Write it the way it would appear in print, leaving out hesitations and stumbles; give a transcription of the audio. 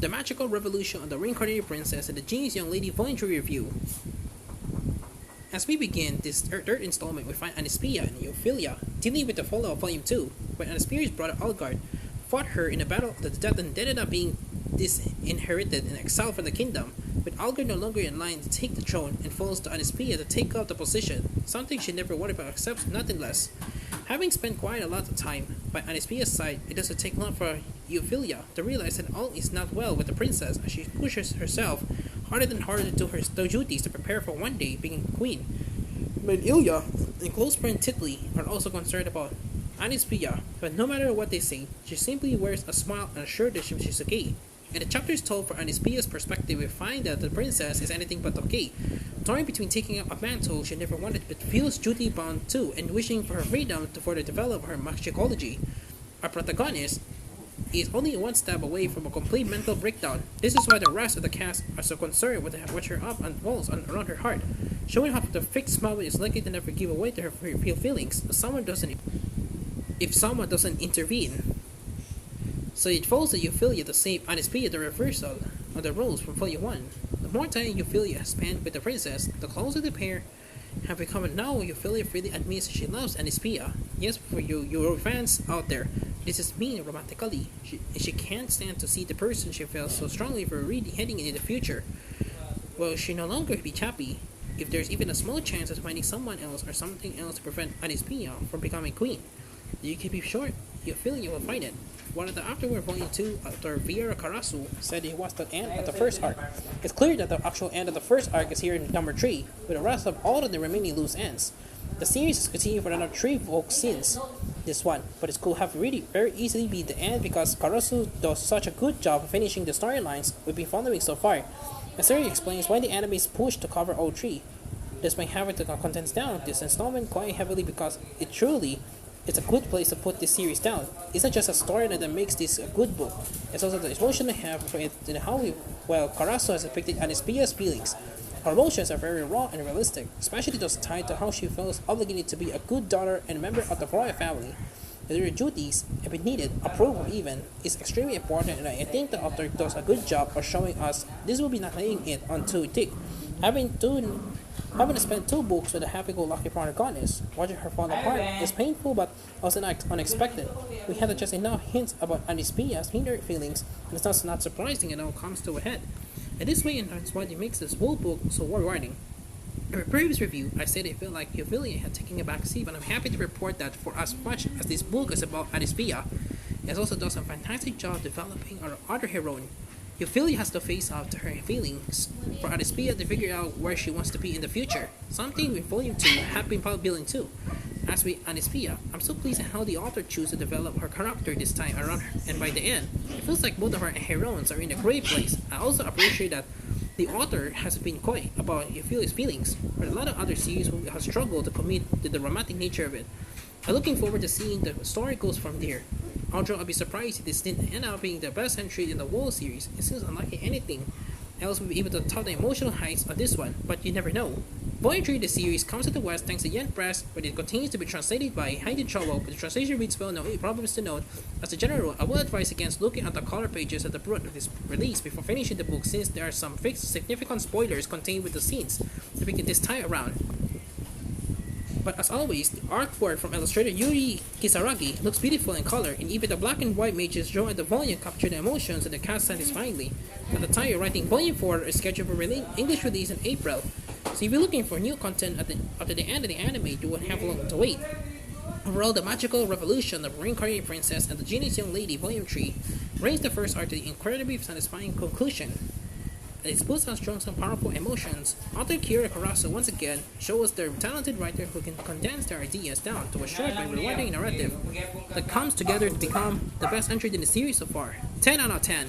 The Magical Revolution of the Reincarnated Princess and the Genius Young Lady Voluntary Review. As we begin this third installment, we find Anispia and Ophelia dealing with the fallout of Volume 2, when Anispia's brother Algard fought her in a battle of the death and ended up being disinherited and exiled from the kingdom, with Algard no longer in line to take the throne and falls to Anispia to take up the position, something she never wanted but accepts nothing less. Having spent quite a lot of time by Anispia's side, it doesn't take long for Ophelia to realize that all is not well with the princess as she pushes herself harder and harder to do her duties to prepare for one day being queen. But Ilya and close friend Titli are also concerned about Anispia, but no matter what they say, she simply wears a smile and assured that she's okay. In the chapters told from Anispia's perspective, we find that the princess is anything but okay, torn between taking up a mantle she never wanted but feels duty bound to and wishing for her freedom to further develop her magicology. Our protagonist is only one step away from a complete mental breakdown. This is why the rest of the cast are so concerned with her up and walls around her heart, showing how the fixed smile is likely to never give away to her real feelings if someone doesn't intervene. So it falls to Ophelia to save Anispia the reversal of the roles from Volume 1. The more time Ophelia has spent with the princess, the closer the pair have become, and now Ophelia freely admits she loves Anispia. Yes, for you fans out there, this is mean romantically. She can't stand to see the person she feels so strongly for really heading into the future. Will she no longer be happy if there's even a small chance of finding someone else or something else to prevent Anispia from becoming queen? You keep it short, Ophelia will find it. One of the afterward Volume 2, Author Vieira Carasu said it was the end of the first arc. It's clear that the actual end of the first arc is here in number 3, with the rest of all of the remaining loose ends. The series is continuing for another 3 books since this one, but it could have really very easily be the end because Carasu does such a good job of finishing the storylines we've been following so far. The series explains why the anime is pushed to cover all 3. Despite having to contents down this installment quite heavily because it's a good place to put this series down. It's not just a story that makes this a good book. It's also the emotional have for it and how Carasu has depicted Anispia's feelings. Her emotions are very raw and realistic, especially those tied to how she feels obligated to be a good daughter and member of the royal family. Their duties, if it needed, approval even, is extremely important, and I think the author does a good job of showing us this will be not laying it on too thick. Having to spend 2 books with a happy-go-lucky protagonist, watching her fall apart is painful but also not unexpected. We had just enough hints about Anispia's inner feelings, and it's thus not surprising it all comes to a head. And this way, and that's what makes this whole book so rewarding. In a previous review, I said I felt like Ophelia had taken a back seat, but I'm happy to report that for as much as this book is about Anispia, it also does a fantastic job developing our other heroine. Ophelia has to face out to her feelings for Anispia to figure out where she wants to be in the future, something with Volume 2 have been building too. As with Anispia, I'm so pleased at how the author chose to develop her character this time around her, and by the end, it feels like both of her heroines are in a great place. I also appreciate that the author has been coy about Ophelia's feelings, but a lot of other series have struggled to commit to the romantic nature of it. I'm looking forward to seeing the story goes from there. Although I'll be surprised if this didn't end up being the best entry in the whole series, it seems unlikely anything else will be able to top the emotional heights of this one, but you never know. Volume 3 of the series comes to the West thanks to Yen Press, but it continues to be translated by Heidi Chowo, but the translation reads well. No problems to note. As a general rule, I will advise against looking at the color pages at the front of this release before finishing the book, since there are some fixed significant spoilers contained with the scenes depicted this time around. But as always, the artwork from illustrator Yuri Kisaragi looks beautiful in color, and even the black and white images drawn at the volume capture the emotions of the cast satisfyingly. At the time you're writing Volume 4 is scheduled for English release in April, so if you're looking for new content after the end of the anime, you won't have long to wait. Overall, the magical revolution of Reincarnated Princess and the Genius Young Lady Volume 3 brings the first arc to the incredibly satisfying conclusion. It explores on strong and powerful emotions. Author Kira Karasu once again shows us their talented writer who can condense their ideas down to a short and rewarding narrative that comes together to become the best entry in the series so far. 10 out of 10.